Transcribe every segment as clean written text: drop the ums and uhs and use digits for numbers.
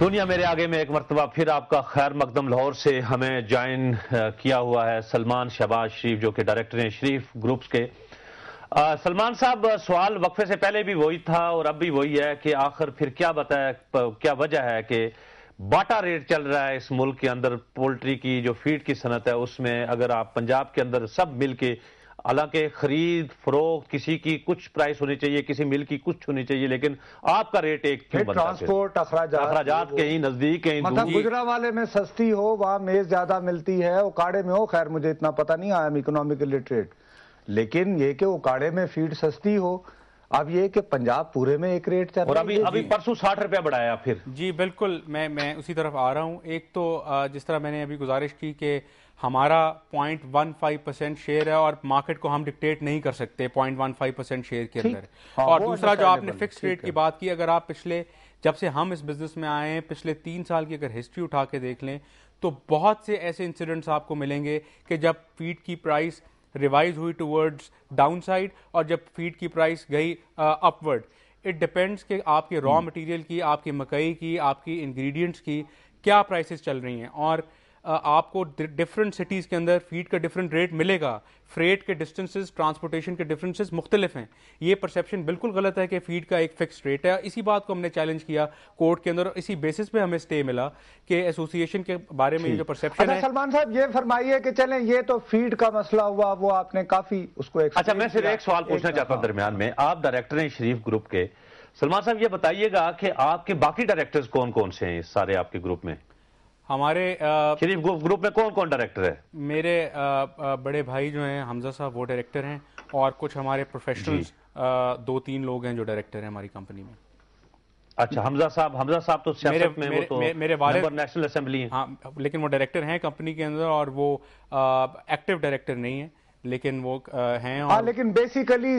دنیا میرے آگے میں ایک مرتبہ پھر آپ کا خیر مقدم لاہور سے ہمیں جوائن کیا ہوا ہے سلمان شہباز شریف، جو کہ ڈائریکٹر ہیں شریف گروپس کے۔ سلمان صاحب، سوال وقفے سے پہلے بھی وہی تھا اور اب بھی وہی ہے کہ آخر پھر کیا وجہ ہے کہ باٹا ریٹ چل رہا ہے اس ملک کے اندر پولٹری کی جو فیڈ کی صنعت ہے اس میں؟ اگر آپ پنجاب کے اندر سب مل کے، حالانکہ خرید فروخت کسی کی کچھ پرائس ہونی چاہیے، کسی مل کی کچھ ہونی چاہیے، لیکن آپ کا ریٹ ایک کیوں بنتا ہے؟ ٹرانسپورٹ اخراجات کہیں نزدیک کہیں مطلب دور۔ گجرانوالے میں سستی ہو، وہاں میز زیادہ ملتی ہے، اوکاڑے میں ہو، خیر مجھے اتنا پتہ نہیں، آئی ایم اکنامک لٹریٹ، لیکن یہ کہ اوکاڑے میں فیڈ سستی ہو۔ اب یہ کہ پنجاب پورے میں ایک ریٹ چل رہا ہے، اور ابھی پرسوں 60 روپیہ بڑھایا پھر۔ جی بالکل، میں اسی طرف آ رہا ہوں۔ ایک تو جس طرح میں نے ابھی گزارش کی کہ ہمارا 0.15% شیئر ہے اور مارکیٹ کو ہم ڈکٹیٹ نہیں کر سکتے 0.15% شیئر کے اندر۔ اور دوسرا جو آپ نے فکس ریٹ کی بات کی، اگر آپ پچھلے جب سے ہم اس بزنس میں آئے ہیں پچھلے 3 سال کی اگر ہسٹری اٹھا کے دیکھ لیں تو بہت سے ایسے انسیڈنٹس آپ کو ملیں گے کہ جب فیڈ کی پرائس ریوائز ہوئی ٹورڈز ڈاؤن سائڈ اور جب فیڈ کی پرائس گئی اپ ورڈ۔ اٹ ڈپینڈس کہ آپ کے را مٹیریل کی، آپ کی مکئی کی، آپ کی انگریڈینٹس کی کیا پرائسز چل رہی ہیں، اور آپ کو ڈفرینٹ سٹیز کے اندر فیڈ کا ڈفرینٹ ریٹ ملے گا۔ فریٹ کے ڈسٹنسز، ٹرانسپورٹیشن کے ڈفرینسز مختلف ہیں۔ یہ پرسیپشن بالکل غلط ہے کہ فیڈ کا ایک فکس ریٹ ہے۔ اسی بات کو ہم نے چیلنج کیا کورٹ کے اندر اور اسی بیسس پہ ہمیں اسٹے ملا کہ ایسوسی ایشن کے بارے میں جو پرسیپشن ہے۔ سلمان صاحب یہ فرمائیے کہ چلیں یہ تو فیڈ کا مسئلہ ہوا، وہ آپ نے کافی اس کو اچھا، میں صرف ایک سوال پوچھنا چاہتا ہوں درمیان میں۔ آپ ڈائریکٹر ہیں شریف گروپ کے، سلمان صاحب یہ بتائیے گا کہ آپ کے باقی ڈائریکٹرز کون کون سے ہیں سارے آپ کے گروپ میں؟ ہمارے شریف گروپ میں کون کون ڈائریکٹر ہے؟ میرے بڑے بھائی جو ہیں حمزہ صاحب، وہ ڈائریکٹر ہیں، اور کچھ ہمارے پروفیشنلز 2-3 لوگ ہیں جو ڈائریکٹر ہیں ہماری کمپنی میں۔ اچھا، حمزہ صاحب تو سیاست میں وہ تو میرے والد نیشنل اسمبلی ہیں۔ ہاں، لیکن وہ ڈائریکٹر ہیں کمپنی کے اندر اور وہ ایکٹیو ڈائریکٹر نہیں ہیں، لیکن وہ ہیں۔ اور لیکن بیسیکلی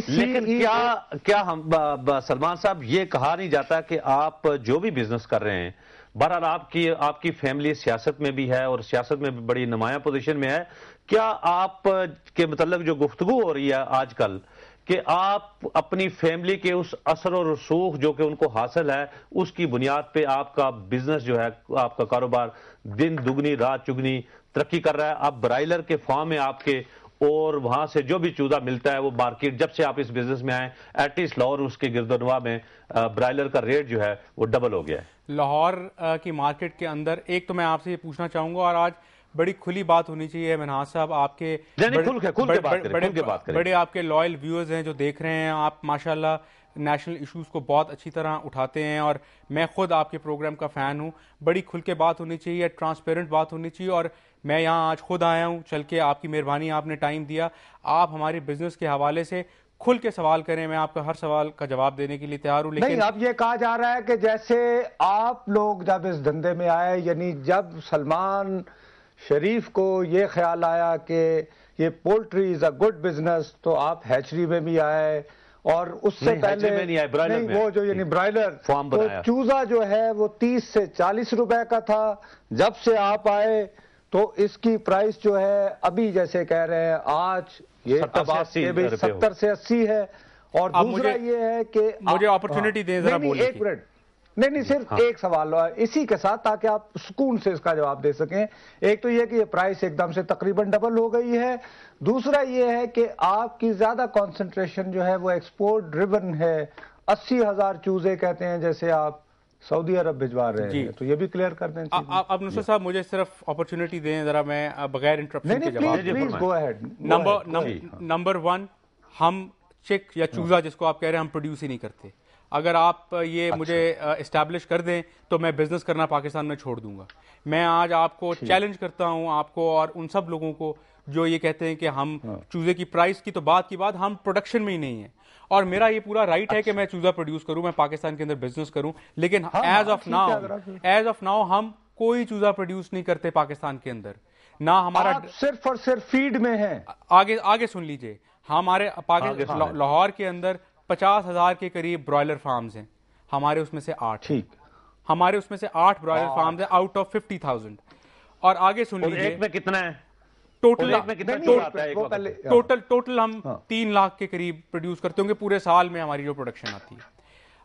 کیا ہم سلمان صاحب یہ کہا نہیں جاتا کہ آپ جو بھی بزنس کر رہے ہیں، بہرحال آپ کی فیملی سیاست میں بھی ہے اور سیاست میں بھی بڑی نمایاں پوزیشن میں ہے، کیا آپ کے متعلق جو گفتگو ہو رہی ہے آج کل کہ آپ اپنی فیملی کے اس اثر و رسوخ جو کہ ان کو حاصل ہے اس کی بنیاد پہ آپ کا بزنس جو ہے، آپ کا کاروبار دن دگنی رات چگنی ترقی کر رہا ہے؟ آپ برائلر کے فارم میں آپ کے، اور وہاں سے جو بھی چوزہ ملتا ہے وہ مارکیٹ، جب سے آپ اس بزنس میں آئیں ایٹ لیسٹ لاہور اس کے گرد و نواح میں برائلر کا ریٹ جو ہے وہ ڈبل ہو گیا ہے۔ لاہور کی مارکیٹ کے اندر ایک تو میں آپ سے یہ پوچھنا چاہوں گا، اور آج بڑی کھلی بات ہونی چاہیے منہاس صاحب، آپ کے بڑے آپ کے لائل ویورز ہیں جو دیکھ رہے ہیں، آپ ماشاءاللہ نیشنل ایشوز کو بہت اچھی طرح اٹھاتے ہیں، اور میں خود آپ کے پروگرام کا فین ہوں۔ بڑی کھل کے بات ہونی چاہیے، ٹرانسپیرنٹ بات ہونی چاہیے، اور میں یہاں آج خود آیا ہوں چل کے، آپ کی مہربانی، آپ نے ٹائم دیا، آپ ہمارے بزنس کے حوالے سے کھل کے سوال کریں، میں آپ کا ہر سوال کا جواب دینے کے لیے تیار ہوں۔ لیکن نہیں، اب یہ کہا جا رہا ہے کہ جیسے آپ لوگ جب اس دھندے میں آئے، یعنی جب سلمان شریف کو یہ خیال آیا کہ یہ poultry is a good business, تو آپ ہیچری میں بھی آئے، اور اس سے پہلے نہیں، وہ جو یعنی برائلر تو چوزہ جو ہے وہ 30 سے 40 روپے کا تھا، جب سے آپ آئے تو اس کی پرائس جو ہے ابھی جیسے کہہ رہے ہیں آج یہ 70 سے 80 ہے۔ اور دوسرا یہ ہے کہ مجھے اپرچونٹی دیں ذرا بولنے کی۔ ایک منٹ، نہیں صرف ایک سوال اسی کے ساتھ تاکہ آپ سکون سے اس کا جواب دے سکیں۔ ایک تو یہ کہ یہ پرائس ایک دم سے تقریباً ڈبل ہو گئی ہے، دوسرا یہ ہے کہ آپ کی زیادہ کانسنٹریشن جو ہے وہ ایکسپورٹ ڈریون ہے، 80,000 چوزے کہتے ہیں جیسے آپ سعودی عرب بھجوا رہے ہیں، تو یہ بھی کلیئر کر دیں۔ اب نصرت صاحب مجھے صرف اپرچونٹی دیں ذرا، میں بغیر انٹرپشن کے جواب دیں۔ Please go ایہڈ۔ نمبر 1، ہم چک یا چوزہ جس کو آپ کہہ رہے ہیں ہم پروڈیوس ہی نہیں کرتے۔ اگر آپ یہ مجھے اسٹیبلش کر دیں تو میں بزنس کرنا پاکستان میں چھوڑ دوں گا۔ میں آج آپ کو چیلنج کرتا ہوں، آپ کو اور ان سب لوگوں کو جو یہ کہتے ہیں کہ ہم چوزے کی پرائس کی تو بات کی بات، ہم پروڈکشن میں ہی نہیں ہیں، اور میرا یہ پورا رائٹ ہے کہ میں چوزہ پروڈیوس کروں، میں پاکستان کے اندر بزنس کروں، لیکن ایز آف ناؤ ہم کوئی چوزہ پروڈیوس نہیں کرتے پاکستان کے اندر، نہ ہمارا صرف اور صرف فیڈ میں ہے۔ آگے سن لیجئے، ہمارے لاہور کے اندر 50,000 کے قریب برائلر فارمز ہیں، ہمارے اس میں سے 8 برائلر فارمز ہیں آؤٹ آف 50,000۔ اور آگے سن لیجئے، ایک میں کتنا ہے ٹوٹل ہم 3 لاکھ کے قریب پروڈیوس کرتے ہوں گے پورے سال میں، ہماری جو پروڈکشن آتی ہے۔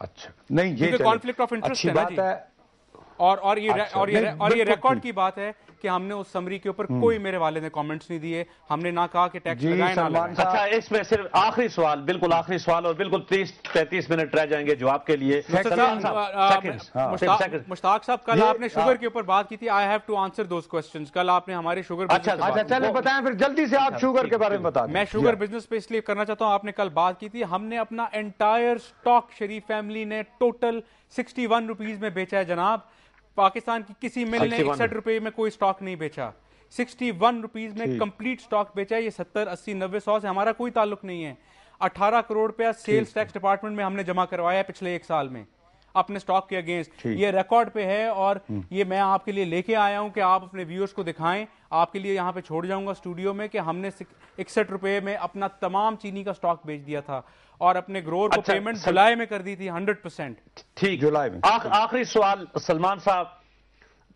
اچھا نہیں یہ کیونکہ کانفلکٹ آف انٹرسٹ اچھی ہے نا بات جی. ہے. اور یہ بالکل ریکارڈ کی بات ہے کہ ہم نے اس سمری کے اوپر کوئی میرے والد نے کامنٹس نہیں دیے. ہم نے نہ کہا کہ ٹیکس لگائیں نہ لگائیں. اچھا اس میں صرف آخری سوال, بالکل آخری سوال, اور بالکل 30-35 منٹ رہ جائیں گے جواب کے لیے. مشتاق صاحب کل آپ نے شوگر کے اوپر بات کی تھی. I have to answer those questions. کل آپ نے ہمارے شوگر اچھا چلیں بتائیں پھر جلدی سے آپ شوگر کے بارے میں بتا دیں. میں شوگر بزنس پہ اس لیے کرنا چاہتا ہوں, آپ نے کل بات کی تھی, ہم نے اپنا انٹائر سٹاک شریف فیملی نے ٹوٹل 61 روپیز میں بیچا ہے جناب. پاکستان کی کسی مل نے 61 روپے میں کوئی سٹاک نہیں بیچا. 61 روپیز میں کمپلیٹ سٹاک بیچا ہے. یہ 70 80 90 100 سے ہمارا کوئی تعلق نہیں ہے. 18 کروڑ روپیہ سیلز ٹیکس ڈپارٹمنٹ میں ہم نے جمع کروایا ہے پچھلے ایک سال میں اپنے سٹاک کے اگینسٹ. یہ ریکارڈ پہ ہے اور یہ میں آپ کے لیے لے کے آیا ہوں کہ آپ اپنے ویورز کو دکھائیں. آپ کے لیے یہاں پہ چھوڑ جاؤں گا اسٹوڈیو میں کہ ہم نے 61 روپے میں اپنا تمام چینی کا سٹاک بیچ دیا تھا اور اپنے گروور کو پیمنٹ جولائی میں کر دی تھی 100%. ٹھیک, جولائی میں. آخری سوال سلمان صاحب,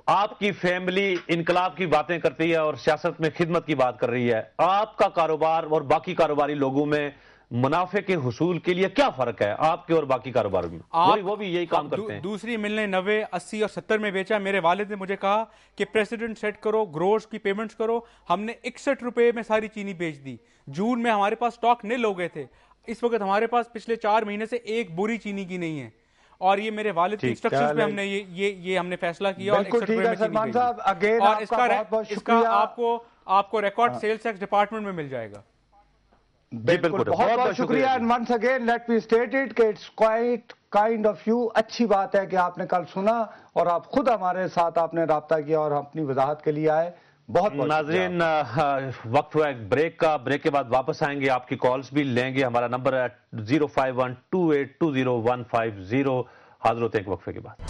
آپ کی فیملی انقلاب کی باتیں کرتی ہے اور سیاست میں خدمت کی بات کر رہی ہے. آپ کا کاروبار اور باقی کاروباری لوگوں میں منافع کے حصول کے لیے کیا فرق ہے آپ کے اور باقی کاروباروں میں؟ وہ بھی یہی کام کرتے ہیں. دوسری مل نے 90 80 اور 70 میں بیچا. میرے والد نے مجھے کہا کہ پریسیڈنٹ سیٹ کرو, گروورز کی پیمنٹس کرو. ہم نے 61 روپے میں ساری چینی بیچ دی. جون میں ہمارے پاس سٹاک نل ہو گئے تھے. اس وقت ہمارے پاس پچھلے 4 مہینے سے ایک بوری چینی کی نہیں ہے. اور یہ میرے والد کی انسٹرکشنز پہ ہم نے یہ ہم نے فیصلہ کیا اور 61 روپے میں چینی بیچی. اور اس کا آپ کو ریکارڈ سیلز ٹیکس ڈپارٹمنٹ میں مل جائے گا. بالکل بہت بہت شکریہ. And once again let me state it کہ it's quite kind of you. اچھی بات ہے کہ آپ نے کل سنا اور آپ خود ہمارے ساتھ آپ نے رابطہ کیا اور اپنی وضاحت کے لیے آئے. بہت بہت ناظرین, وقت ہوا ایک بریک کا. بریک کے بعد واپس آئیں گے, آپ کی کالز بھی لیں گے. ہمارا نمبر ہے 05128201550. حاضر ہوتے ہیں ایک وقفے کے بعد.